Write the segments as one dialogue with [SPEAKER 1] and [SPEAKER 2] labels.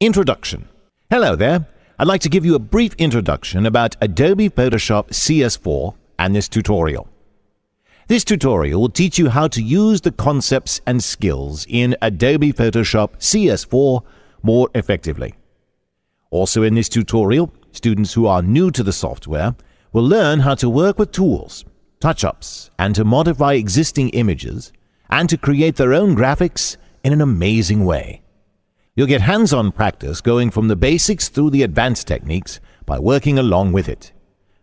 [SPEAKER 1] Introduction. Hello there. I'd like to give you a brief introduction about Adobe Photoshop CS4 and this tutorial. This tutorial will teach you how to use the concepts and skills in Adobe Photoshop CS4 more effectively. Also in this tutorial, students who are new to the software will learn how to work with tools, touch-ups, and to modify existing images, and to create their own graphics in an amazing way. You'll get hands-on practice going from the basics through the advanced techniques by working along with it.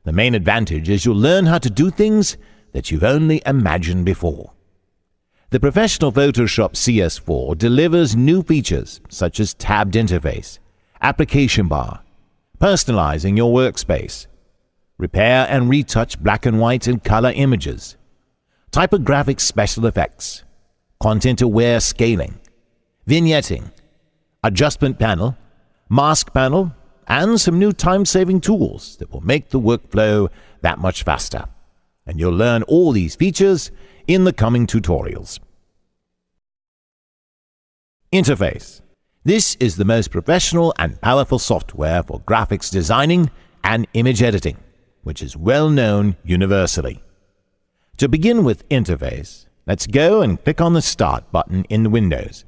[SPEAKER 1] The main advantage is you'll learn how to do things that you've only imagined before. The Professional Photoshop CS4 delivers new features such as tabbed interface, application bar, personalizing your workspace, repair and retouch black and white and color images, typographic special effects, content-aware scaling, vignetting, adjustment panel, mask panel, and some new time-saving tools that will make the workflow that much faster. And you'll learn all these features in the coming tutorials. Interface. This is the most professional and powerful software for graphics designing and image editing, which is well known universally. To begin with Interface, let's go and click on the Start button in the Windows.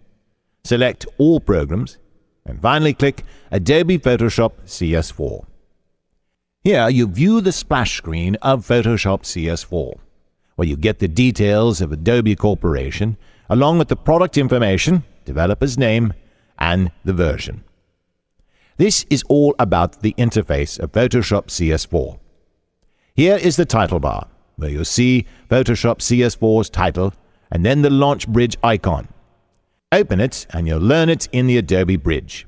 [SPEAKER 1] Select All Programs, and finally click Adobe Photoshop CS4. Here you view the splash screen of Photoshop CS4, where you get the details of Adobe Corporation, along with the product information, developer's name, and the version. This is all about the interface of Photoshop CS4. Here is the title bar, where you'll see Photoshop CS4's title, and then the launch bridge icon. Open it and you'll learn it in the Adobe Bridge.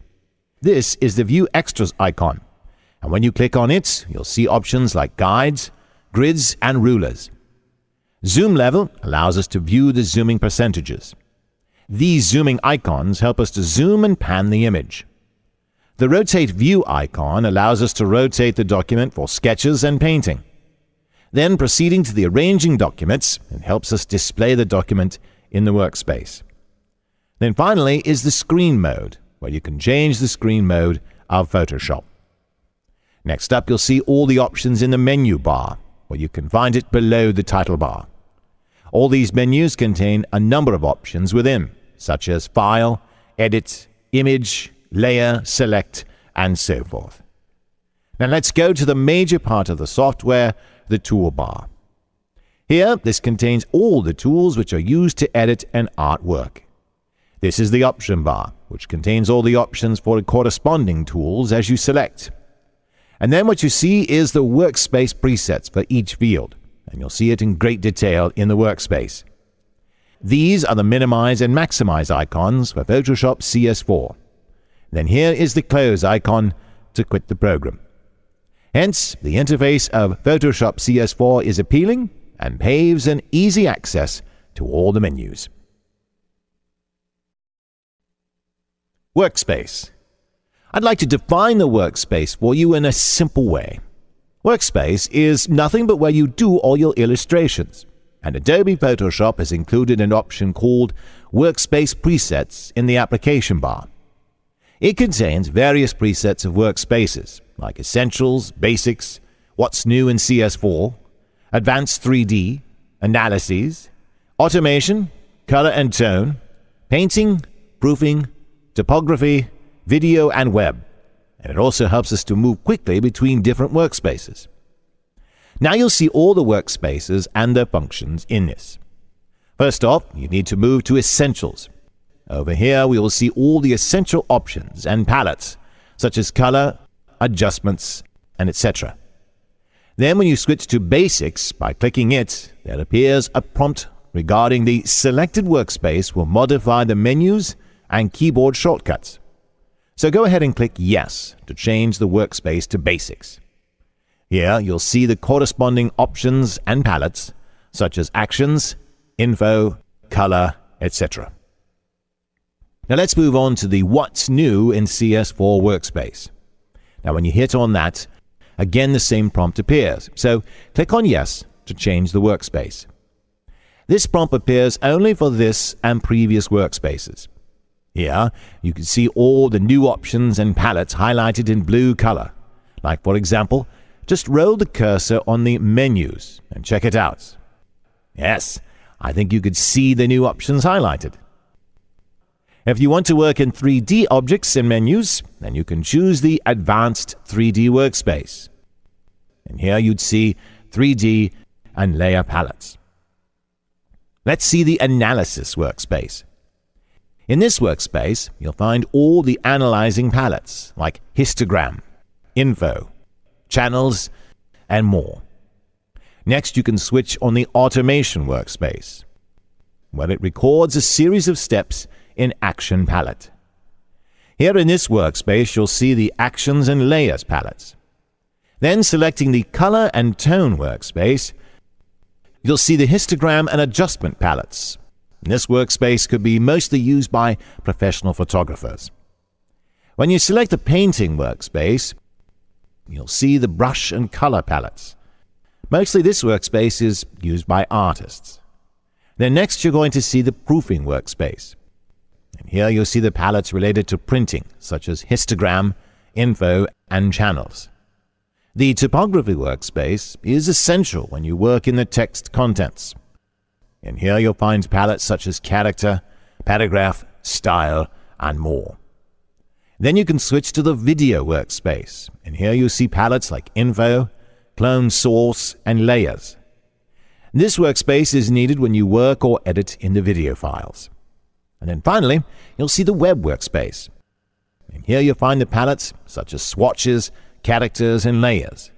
[SPEAKER 1] This is the View Extras icon, and when you click on it, you'll see options like guides, grids, and rulers. Zoom level allows us to view the zooming percentages. These zooming icons help us to zoom and pan the image. The Rotate View icon allows us to rotate the document for sketches and painting. Then proceeding to the Arranging Documents, it helps us display the document in the workspace. Then finally is the Screen Mode, where you can change the screen mode of Photoshop. Next up, you'll see all the options in the menu bar, where you can find it below the title bar. All these menus contain a number of options within, such as File, Edit, Image, Layer, Select, and so forth. Now let's go to the major part of the software, the toolbar. Here, this contains all the tools which are used to edit an artwork. This is the option bar, which contains all the options for the corresponding tools as you select. And then what you see is the Workspace presets for each field, and you'll see it in great detail in the Workspace. These are the Minimize and Maximize icons for Photoshop CS4. Then here is the Close icon to quit the program. Hence, the interface of Photoshop CS4 is appealing and paves an easy access to all the menus. Workspace. I'd like to define the workspace for you in a simple way. Workspace is nothing but where you do all your illustrations, and Adobe Photoshop has included an option called Workspace Presets in the application bar. It contains various presets of workspaces, like Essentials, Basics, What's New in CS4, Advanced 3D, Analyses, Automation, Color and Tone, Painting, Proofing, Typography, Video, and Web. And it also helps us to move quickly between different workspaces. Now you'll see all the workspaces and their functions in this. First off, you need to move to Essentials. Over here, we will see all the essential options and palettes, such as color, adjustments, and etc. Then when you switch to Basics by clicking it, there appears a prompt regarding the selected workspace will modify the menus and keyboard shortcuts. So go ahead and click Yes to change the workspace to Basics. Here you'll see the corresponding options and palettes, such as Actions, Info, Color, etc. Now let's move on to the What's New in CS4 workspace. Now when you hit on that, again the same prompt appears. So click on Yes to change the workspace. This prompt appears only for this and previous workspaces. Here, you can see all the new options and palettes highlighted in blue color. Like, for example, just roll the cursor on the menus and check it out. Yes, I think you could see the new options highlighted. If you want to work in 3D objects and menus, then you can choose the Advanced 3D Workspace. And here you'd see 3D and layer palettes. Let's see the Analysis Workspace. In this workspace, you'll find all the analyzing palettes like histogram, info, channels, and more. Next, you can switch on the Automation Workspace, where it records a series of steps in Action palette. Here in this workspace, you'll see the Actions and Layers palettes. Then, selecting the Color and Tone workspace, you'll see the Histogram and Adjustment palettes. This workspace could be mostly used by professional photographers. When you select the Painting workspace, you'll see the Brush and Color palettes. Mostly this workspace is used by artists. Then next you're going to see the Proofing workspace. And here you'll see the palettes related to printing, such as histogram, info, and channels. The Typography workspace is essential when you work in the text contents. And here you'll find palettes such as character, paragraph, style, and more. Then you can switch to the Video workspace, and here you'll see palettes like info, clone source, and layers. This workspace is needed when you work or edit in the video files. And then finally, you'll see the Web workspace. And here you'll find the palettes such as swatches, characters, and layers.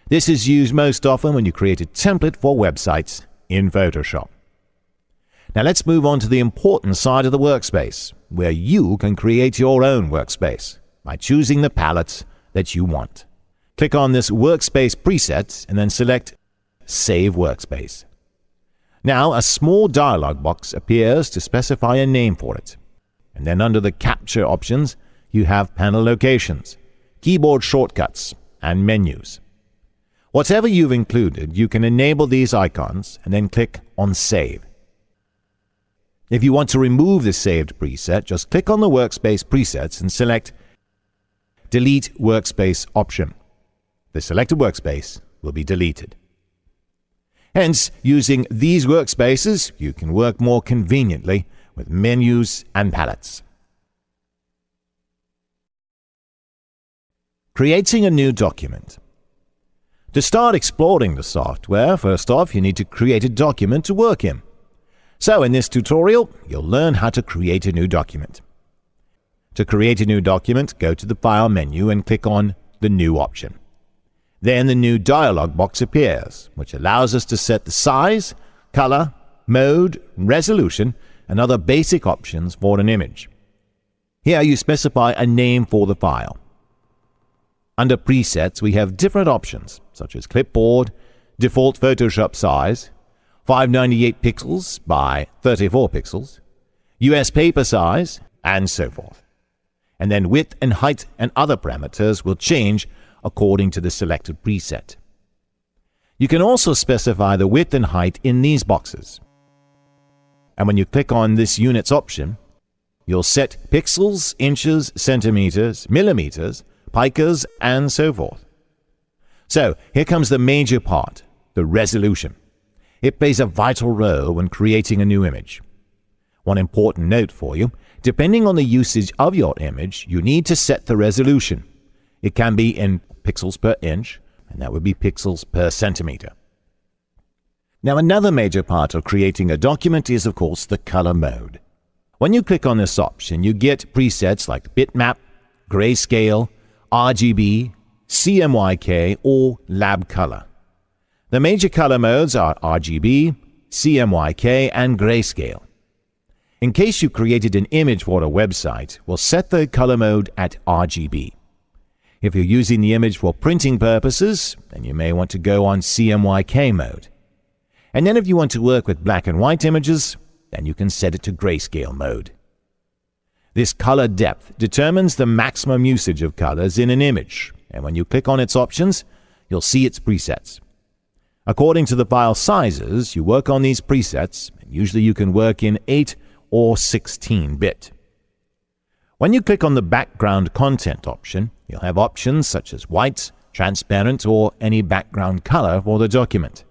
[SPEAKER 1] This is used most often when you create a template for websites in Photoshop. Now let's move on to the important side of the workspace, where you can create your own workspace by choosing the palettes that you want. Click on this Workspace preset and then select Save Workspace. Now a small dialog box appears to specify a name for it. And then under the Capture options, you have panel locations, keyboard shortcuts, and menus. Whatever you've included, you can enable these icons and then click on Save. If you want to remove the saved preset, just click on the Workspace presets and select Delete Workspace option. The selected workspace will be deleted. Hence, using these workspaces, you can work more conveniently with menus and palettes. Creating a new document. To start exploring the software, first off, you need to create a document to work in. So in this tutorial, you'll learn how to create a new document. To create a new document, go to the File menu and click on the New option. Then the new dialog box appears, which allows us to set the size, color, mode, resolution, and other basic options for an image. Here you specify a name for the file. Under presets, we have different options, such as clipboard, default Photoshop size, 598 pixels by 34 pixels, US paper size, and so forth. And then width and height and other parameters will change according to the selected preset. You can also specify the width and height in these boxes. And when you click on this units option, you'll set pixels, inches, centimeters, millimeters, picas, and so forth. So here comes the major part, the resolution. It plays a vital role when creating a new image. One important note for you, depending on the usage of your image, you need to set the resolution. It can be in pixels per inch, and that would be pixels per centimeter. Now another major part of creating a document is of course the color mode. When you click on this option, you get presets like bitmap, grayscale, RGB, CMYK, or lab color. The major color modes are RGB, CMYK, and grayscale. In case you created an image for a website, we'll set the color mode at RGB. If you're using the image for printing purposes, then you may want to go on CMYK mode. And then if you want to work with black and white images, then you can set it to grayscale mode. This color depth determines the maximum usage of colors in an image, and when you click on its options, you'll see its presets. According to the file sizes, you work on these presets, and usually you can work in 8 or 16-bit. When you click on the background content option, you'll have options such as white, transparent, or any background color for the document.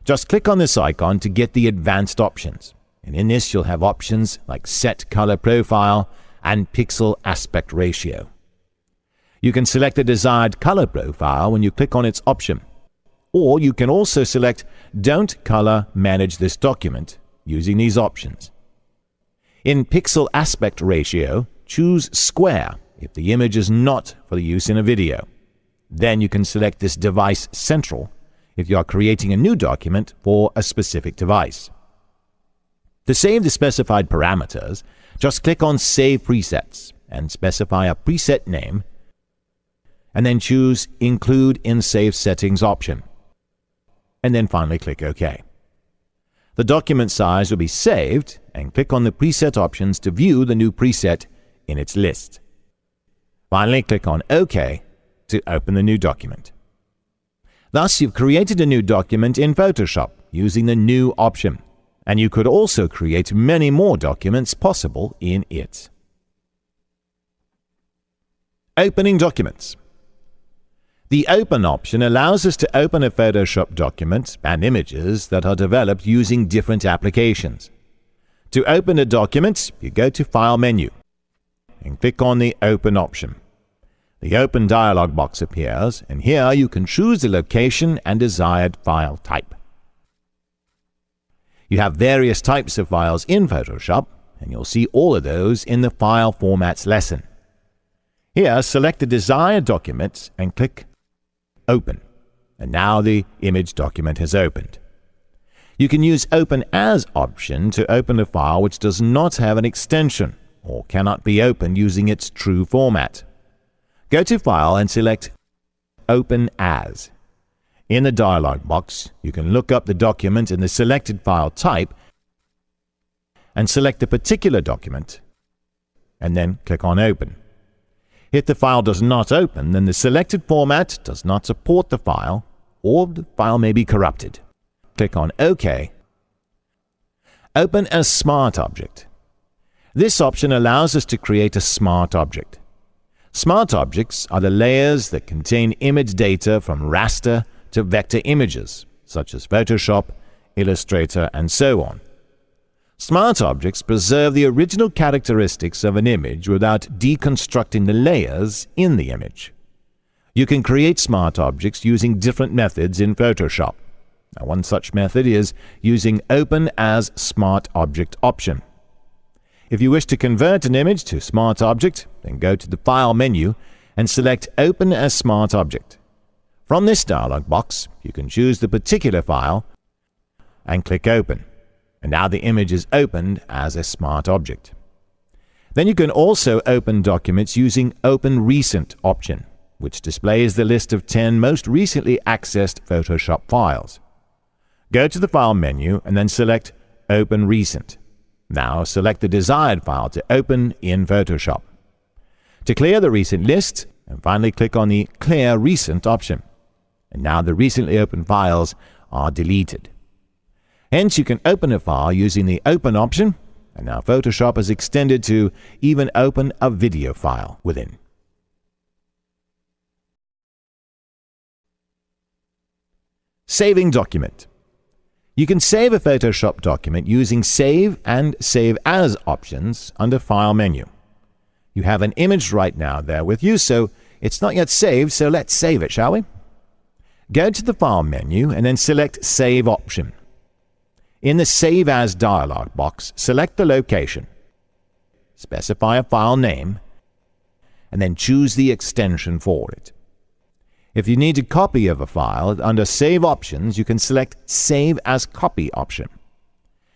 [SPEAKER 1] Just click on this icon to get the advanced options, and in this you'll have options like Set Color Profile and Pixel Aspect Ratio. You can select the desired color profile when you click on its option, or you can also select Don't Color Manage this document using these options. In Pixel Aspect Ratio, choose Square if the image is not for the use in a video. Then you can select this Device Central if you are creating a new document for a specific device. To save the specified parameters, just click on Save Presets and specify a preset name, and then choose Include in Save Settings option, and then finally click OK. The document size will be saved, and click on the preset options to view the new preset in its list. Finally, click on OK to open the new document. Thus, you've created a new document in Photoshop using the new option, and you could also create many more documents possible in it. Opening documents. The Open option allows us to open a Photoshop document and images that are developed using different applications. To open a document, you go to File menu and click on the Open option. The Open dialog box appears, and here you can choose the location and desired file type. You have various types of files in Photoshop, and you'll see all of those in the File Formats lesson. Here, select the desired document and click Open, and now the image document has opened. You can use Open As option to open a file which does not have an extension or cannot be opened using its true format. Go to File and select Open As. In the dialog box, you can look up the document in the selected file type and select the particular document, and then click on Open. If the file does not open, then the selected format does not support the file, or the file may be corrupted. Click on OK. Open as Smart Object. This option allows us to create a smart object. Smart objects are the layers that contain image data from raster to vector images, such as Photoshop, Illustrator, and so on. Smart objects preserve the original characteristics of an image without deconstructing the layers in the image. You can create smart objects using different methods in Photoshop. Now, one such method is using Open as Smart Object option. If you wish to convert an image to Smart Object, then go to the File menu and select Open as Smart Object. From this dialog box, you can choose the particular file and click Open, and now the image is opened as a Smart Object. Then you can also open documents using Open Recent option, which displays the list of 10 most recently accessed Photoshop files. Go to the File menu and then select Open Recent. Now select the desired file to open in Photoshop. To clear the recent list, and finally click on the Clear Recent option. And now the recently opened files are deleted. Hence, you can open a file using the Open option, and now Photoshop is extended to even open a video file within. Saving document. You can save a Photoshop document using Save and Save As options under File menu. You have an image right now there with you, so it's not yet saved, so let's save it, shall we? Go to the File menu and then select Save option. In the Save As dialog box, select the location, specify a file name, and then choose the extension for it. If you need a copy of a file, under Save Options, you can select Save as Copy option.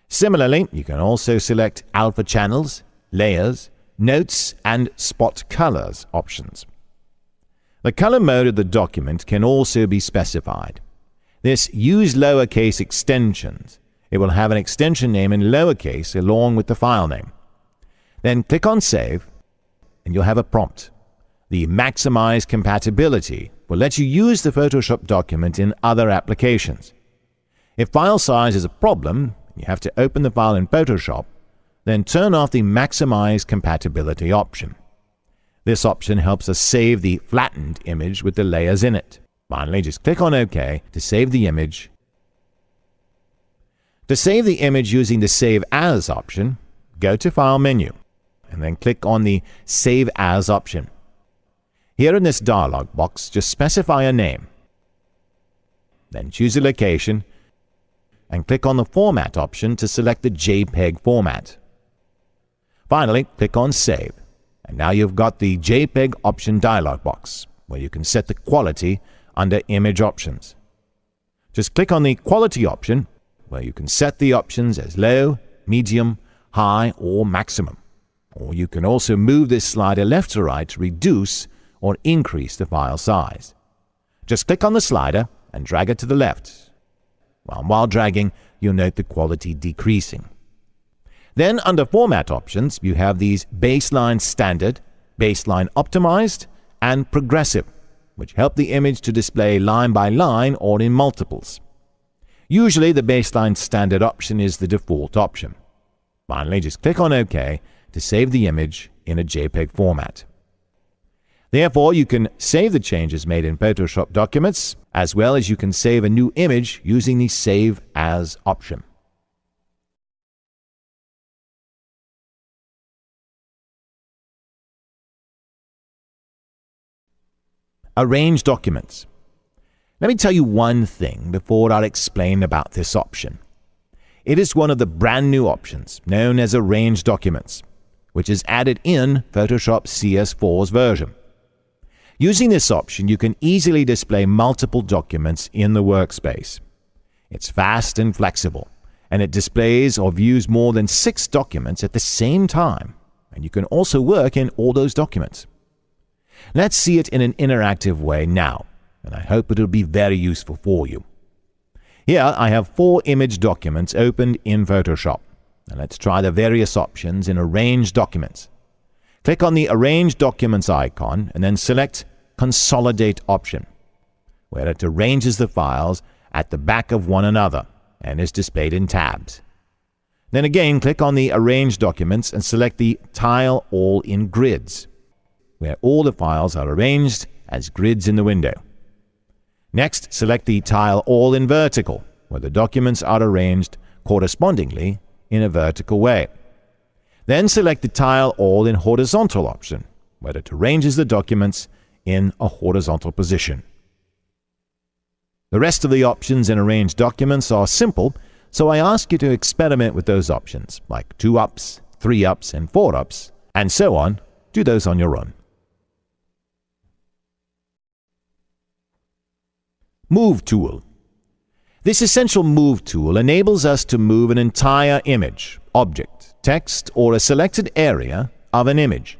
[SPEAKER 1] Similarly, you can also select Alpha Channels, Layers, Notes, and Spot Colors options. The color mode of the document can also be specified. This Use Lowercase Extensions. It will have an extension name in lowercase along with the file name. Then click on Save, and you'll have a prompt. The Maximize Compatibility will let you use the Photoshop document in other applications. If file size is a problem, you have to open the file in Photoshop, then turn off the Maximize Compatibility option. This option helps us save the flattened image with the layers in it. Finally, just click on OK to save the image. To save the image using the Save As option, go to File menu, and then click on the Save As option. Here in this dialog box, just specify a name. Then choose a location, and click on the Format option to select the JPEG format. Finally, click on Save, and now you've got the JPEG option dialog box, where you can set the quality under Image Options. Just click on the Quality option, where you can set the options as low, medium, high, or maximum. Or you can also move this slider left to right to reduce or increase the file size. Just click on the slider and drag it to the left. While dragging, you'll note the quality decreasing. Then under Format options, you have these Baseline Standard, Baseline Optimized, and Progressive, which help the image to display line by line or in multiples. Usually the Baseline Standard option is the default option. Finally, just click on OK to save the image in a JPEG format. Therefore, you can save the changes made in Photoshop documents, as well as you can save a new image using the Save As option. Arrange documents. Let me tell you one thing before I explain about this option. It is one of the brand new options known as Arrange Documents, which is added in Photoshop CS4's version. Using this option, you can easily display multiple documents in the workspace. It's fast and flexible, and it displays or views more than 6 documents at the same time, and you can also work in all those documents. Let's see it in an interactive way now, and I hope it will be very useful for you. Here I have 4 image documents opened in Photoshop. Now let's try the various options in Arrange Documents. Click on the Arrange Documents icon and then select Consolidate option, where it arranges the files at the back of one another and is displayed in tabs. Then again click on the Arrange Documents and select the Tile All in Grids, where all the files are arranged as grids in the window. Next, select the Tile All in Vertical, where the documents are arranged correspondingly in a vertical way. Then select the Tile All in Horizontal option, where it arranges the documents in a horizontal position. The rest of the options in Arrange Documents are simple, so I ask you to experiment with those options, like 2-ups, 3-ups, and 4-ups, and so on. Do those on your own. Move Tool. This essential Move tool enables us to move an entire image, object, text, or a selected area of an image.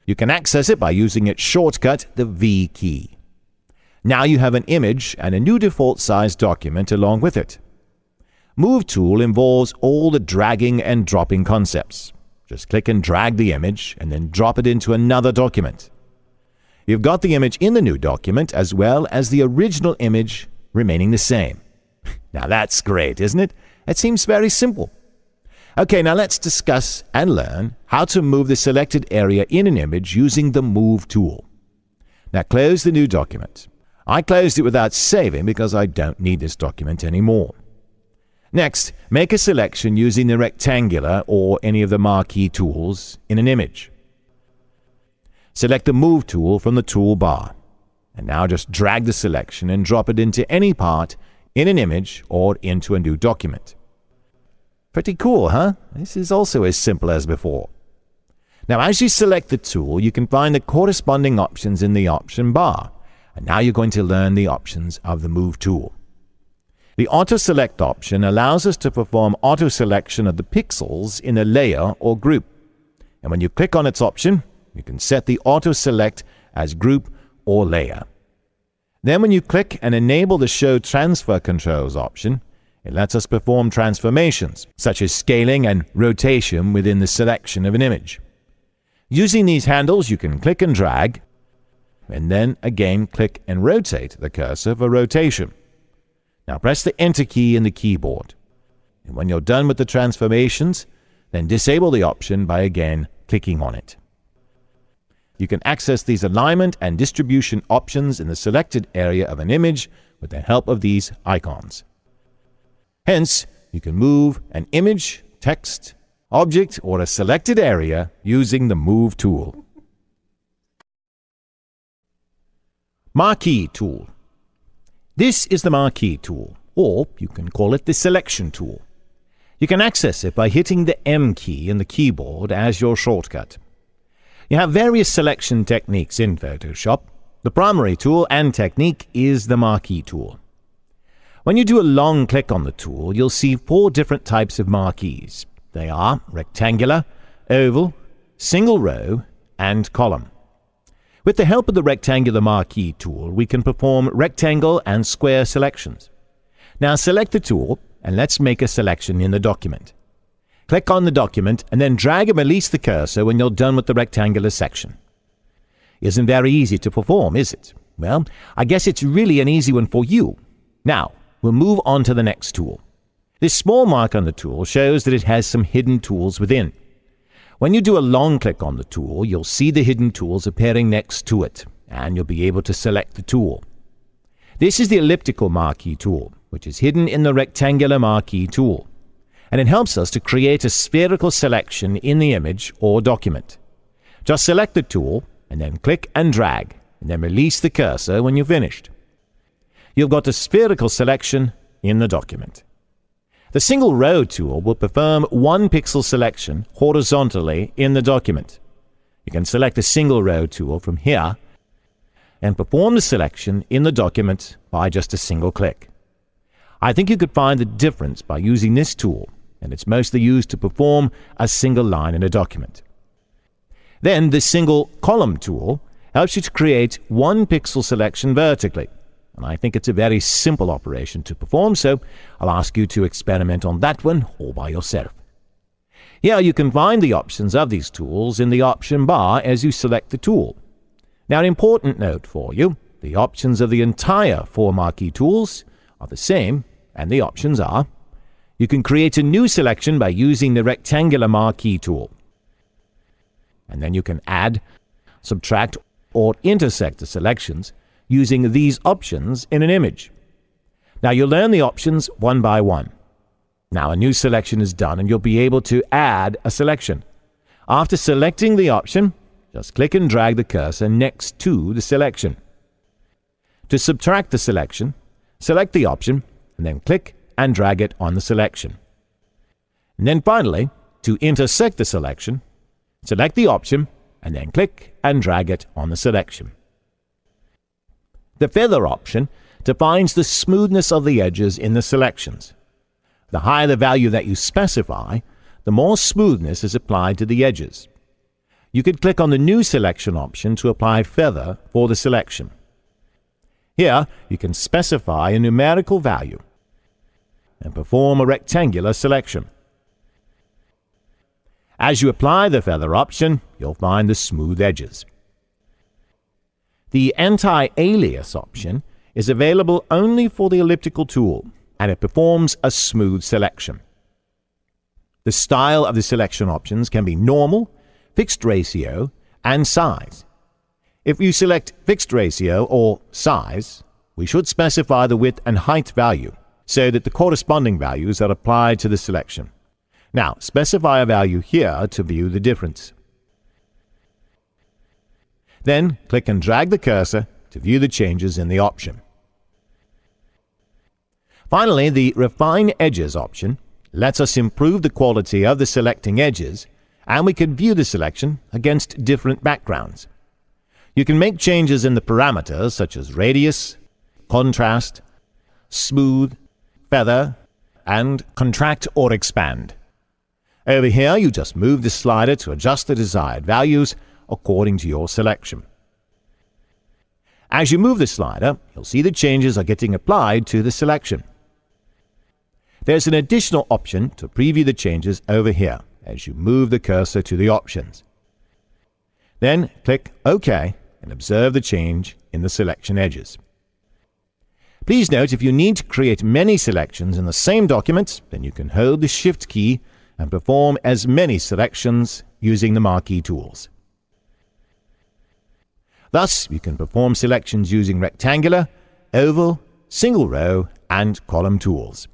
[SPEAKER 1] You can access it by using its shortcut, the V key. Now you have an image and a new default size document along with it. Move Tool involves all the dragging and dropping concepts. Just click and drag the image and then drop it into another document. You've got the image in the new document as well as the original image remaining the same. Now that's great, isn't it? It seems very simple. Okay, now let's discuss and learn how to move the selected area in an image using the Move tool. Now close the new document. I closed it without saving because I don't need this document anymore. Next, make a selection using the rectangular or any of the marquee tools in an image. Select the Move tool from the toolbar. And now just drag the selection and drop it into any part in an image or into a new document. Pretty cool, huh? This is also as simple as before. Now as you select the tool, you can find the corresponding options in the option bar. And now you're going to learn the options of the Move tool. The Auto Select option allows us to perform auto selection of the pixels in a layer or group. And when you click on its option, you can set the Auto Select as group or layer. Then when you click and enable the Show Transfer Controls option, it lets us perform transformations, such as scaling and rotation within the selection of an image. Using these handles, you can click and drag, and then again click and rotate the cursor for rotation. Now press the Enter key in the keyboard. And when you're done with the transformations, then disable the option by again clicking on it. You can access these alignment and distribution options in the selected area of an image with the help of these icons. Hence, you can move an image, text, object, or a selected area using the Move tool. Marquee Tool. This is the Marquee Tool, or you can call it the Selection Tool. You can access it by hitting the M key in the keyboard as your shortcut. You have various selection techniques in Photoshop. The primary tool and technique is the Marquee Tool. When you do a long click on the tool, you'll see 4 different types of marquees. They are rectangular, oval, single row, and column. With the help of the rectangular marquee tool, we can perform rectangle and square selections. Now select the tool, and let's make a selection in the document. Click on the document, and then drag and release the cursor when you're done with the rectangular section. Isn't very easy to perform, is it? Well, I guess it's really an easy one for you. Now, we'll move on to the next tool. This small mark on the tool shows that it has some hidden tools within. When you do a long click on the tool, you'll see the hidden tools appearing next to it, and you'll be able to select the tool. This is the elliptical marquee tool, which is hidden in the rectangular marquee tool, and it helps us to create a spherical selection in the image or document. Just select the tool, and then click and drag, and then release the cursor when you're finished. You've got a spherical selection in the document. The single row tool will perform 1 pixel selection horizontally in the document. You can select the single row tool from here and perform the selection in the document by just a single click. I think you could find the difference by using this tool, and it's mostly used to perform a single line in a document. Then the single column tool helps you to create 1 pixel selection vertically. And I think it's a very simple operation to perform, so I'll ask you to experiment on that one all by yourself. Here you can find the options of these tools in the option bar as you select the tool. Now, an important note for you, the options of the entire 4 marquee tools are the same, and the options are: you can create a new selection by using the rectangular marquee tool. And then you can add, subtract, or intersect the selections using these options in an image. Now you'll learn the options one by one. Now a new selection is done and you'll be able to add a selection. After selecting the option, just click and drag the cursor next to the selection. To subtract the selection, select the option and then click and drag it on the selection. And then finally, to intersect the selection, select the option and then click and drag it on the selection. The feather option defines the smoothness of the edges in the selections. The higher the value that you specify, the more smoothness is applied to the edges. You could click on the New Selection option to apply feather for the selection. Here, you can specify a numerical value and perform a rectangular selection. As you apply the feather option, you'll find the smooth edges. The Anti-Alias option is available only for the elliptical tool, and it performs a smooth selection. The style of the selection options can be normal, fixed ratio, and size. If you select fixed ratio or size, we should specify the width and height value so that the corresponding values are applied to the selection. Now, specify a value here to view the difference. Then, click and drag the cursor to view the changes in the option. Finally, the Refine Edges option lets us improve the quality of the selecting edges, and we can view the selection against different backgrounds. You can make changes in the parameters such as radius, contrast, smooth, feather, and contract or expand. Over here, you just move the slider to adjust the desired values according to your selection. As you move the slider, you'll see the changes are getting applied to the selection. There's an additional option to preview the changes over here as you move the cursor to the options. Then click OK and observe the change in the selection edges. Please note, if you need to create many selections in the same document, then you can hold the Shift key and perform as many selections using the marquee tools. Thus, you can perform selections using rectangular, oval, single row, and column tools.